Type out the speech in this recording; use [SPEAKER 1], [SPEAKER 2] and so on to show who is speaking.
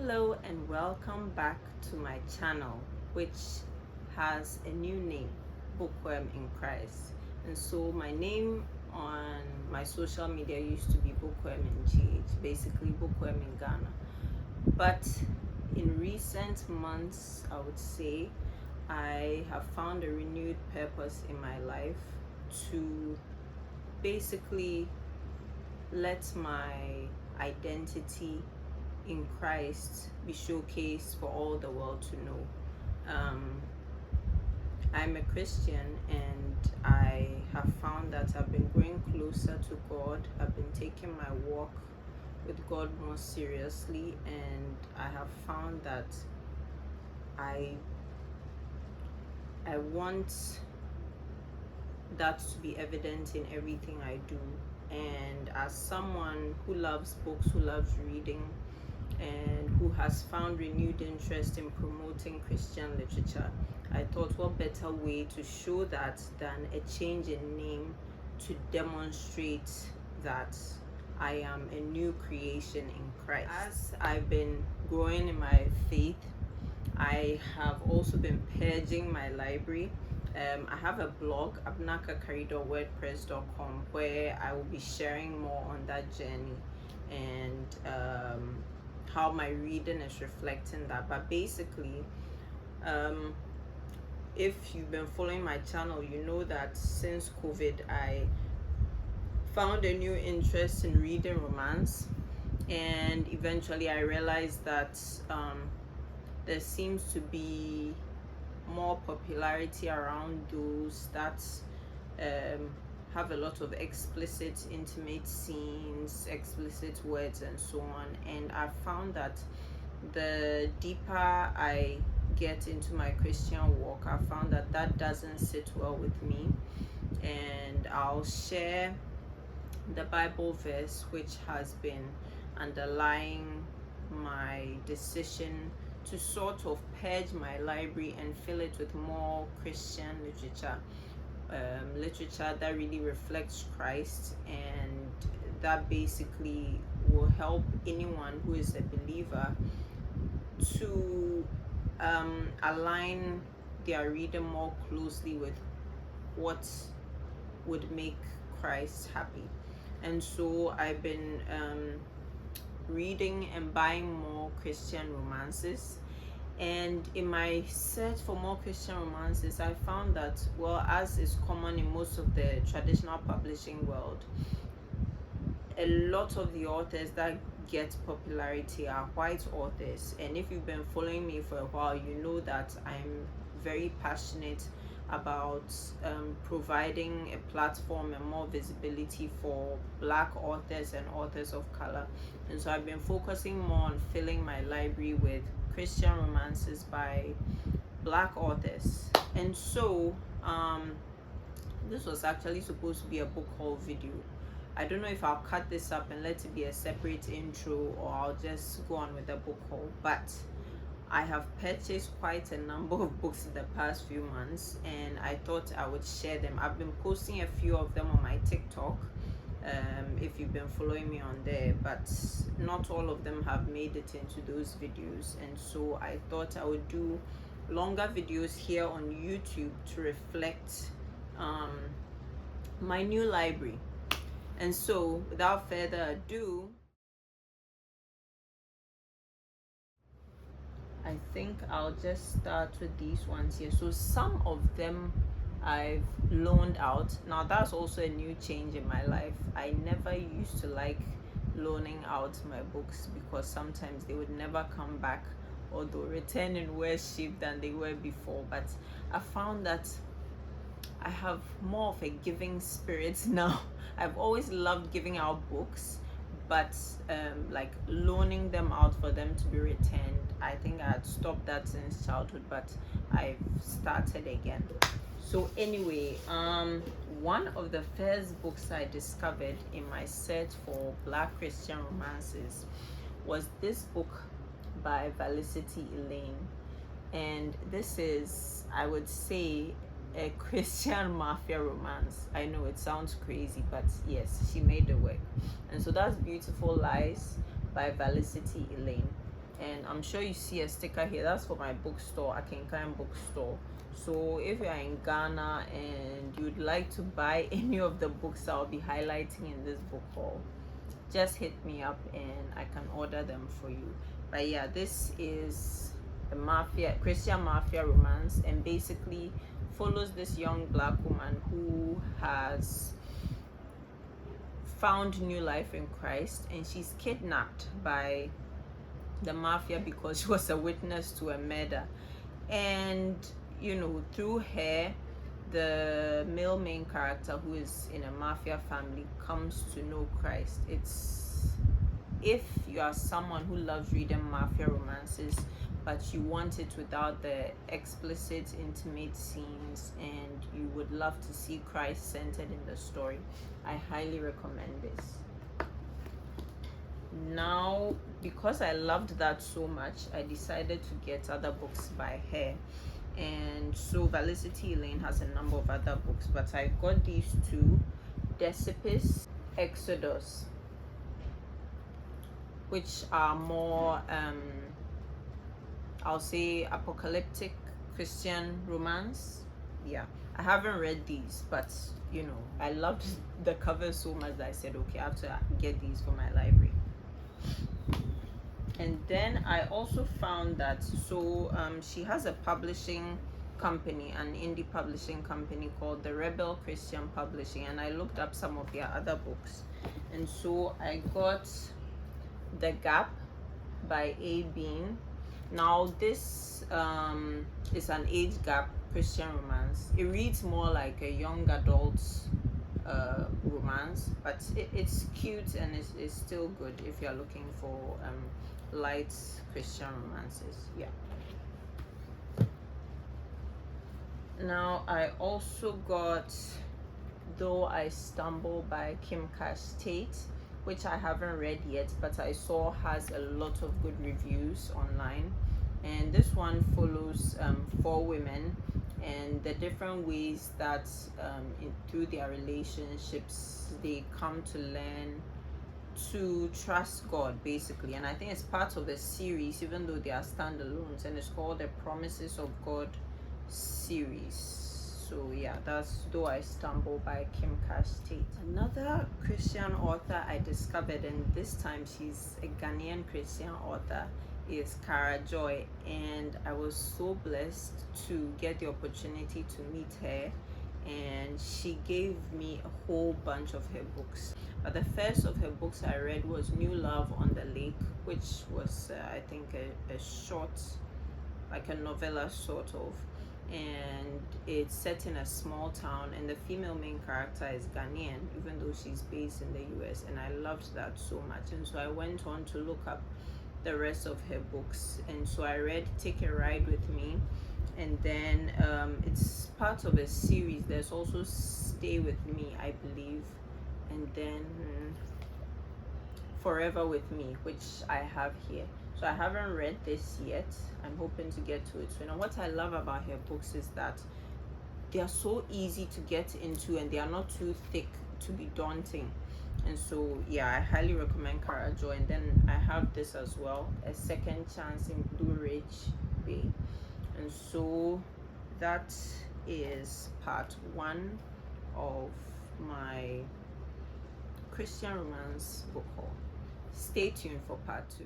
[SPEAKER 1] Hello and welcome back to my channel, which has a new name, Bookworm in Christ. And so my name on my social media used to be Bookworm in GH, basically Bookworm in Ghana. But in recent months, I would say, I have found a renewed purpose in my life to basically let my identity in Christ be showcased for all the world to know. I'm a Christian, and I have found that I've been growing closer to God. I've been taking my walk with God more seriously, and I have found that I want that to be evident in everything I do. And as someone who loves books, who loves reading, and who has found renewed interest in promoting Christian literature, I thought what better way to show that than a change in name to demonstrate that I am a new creation in Christ. As I've been growing in my faith, I have also been purging my library. I have a blog, abnakakari.wordpress.com, where I will be sharing more on that journey and how my reading is reflecting that. But basically, if you've been following my channel, you know that since COVID, I found a new interest in reading romance, and eventually I realized that there seems to be more popularity around those that have a lot of explicit intimate scenes, explicit words, and so on. And I found that the deeper I get into my Christian walk, I found that that doesn't sit well with me. And I'll share the Bible verse which has been underlying my decision to sort of purge my library and fill it with more Christian literature, literature that really reflects Christ, and that basically will help anyone who is a believer to align their reading more closely with what would make Christ happy. And so I've been reading and buying more Christian romances, and in my search for more Christian romances, I found that, well, as is common in most of the traditional publishing world, a lot of the authors that get popularity are white authors. And if you've been following me for a while, you know that I'm very passionate about providing a platform and more visibility for Black authors and authors of color. And so I've been focusing more on filling my library with Christian romances by Black authors. And so this was actually supposed to be a book haul video. I don't know if I'll cut this up and let it be a separate intro, or I'll just go on with the book haul. But I have purchased quite a number of books in the past few months, and I thought I would share them. I've been posting a few of them on my TikTok, if you've been following me on there, but not all of them have made it into those videos. And so I thought I would do longer videos here on YouTube to reflect my new library. And so without further ado, I think I'll just start with these ones here. So some of them I've loaned out. Now that's also a new change in my life. I never used to like loaning out my books because sometimes they would never come back, or they'll return in worse shape than they were before. But I found that I have more of a giving spirit now. I've always loved giving out books, but like loaning them out for them to be returned, I think I had stopped that since childhood, but I've started again. So anyway, one of the first books I discovered in my search for Black Christian romances was this book by Felicity Elaine. And this is, I would say, a Christian mafia romance. I know it sounds crazy, but yes, she made it work. And so that's Beautiful Lies by Felicity Elaine. and I'm sure you see a sticker here. That's for my bookstore, Akenkan bookstore. So if you're in Ghana and you'd like to buy any of the books I'll be highlighting in this book haul, just hit me up and I can order them for you. But yeah, this is a Christian mafia romance, and basically follows this young black woman who has found new life in Christ, and she's kidnapped by the mafia because she was a witness to a murder. And through her, the male main character, who is in a mafia family, comes to know Christ. If you are someone who loves reading mafia romances, but you want it without the explicit intimate scenes, and you would love to see Christ centered in the story, I highly recommend this. Now, because I loved that so much, I decided to get other books by her. And so Felicity Elaine has a number of other books, but I got these two, Decipice, Exodus, which are more I'll say apocalyptic Christian romance. Yeah, I haven't read these, but I loved the cover so much that I said, okay, I have to get these for my library. And then I also found that she has a publishing company, an indie publishing company called the Rebel Christian Publishing, and I looked up some of their other books, and so I got The Gap by A. Bean. Now this is an age gap Christian romance. It reads more like a young adult romance, but it's cute and it's still good if you're looking for light Christian romances. Yeah. Now I also got Though I Stumble by Kim Cash Tate, which I haven't read yet, but I saw has a lot of good reviews online. And this one follows 4 women and the different ways that through their relationships they come to learn to trust God, basically. And I think it's part of a series, even though they are standalones, and it's called the Promises of God series. So yeah, that's Though I Stumble by Kim Cash Tate. Another Christian author I discovered, and this time she's a Ghanaian Christian author, is Kara Joy, and I was so blessed to get the opportunity to meet her, and she gave me a whole bunch of her books. But the first of her books I read was New Love on the Lake, which was I think a short, like a novella sort of, and it's set in a small town, and the female main character is Ghanaian, even though she's based in the US, and I loved that so much. And so I went on to look up the rest of her books, and so I read Take a Ride with Me, and then it's part of a series. There's also Stay with Me, I believe, and then Forever with Me, which I have here. So I haven't read this yet. I'm hoping to get to it soon. And what I love about her books is that they are so easy to get into, and they are not too thick to be daunting. And so yeah, I highly recommend Kara Joy. And then I have this as well, A Second Chance in Blue Ridge Bay. And so that is part 1 of my Christian romance book haul. Stay tuned for part 2.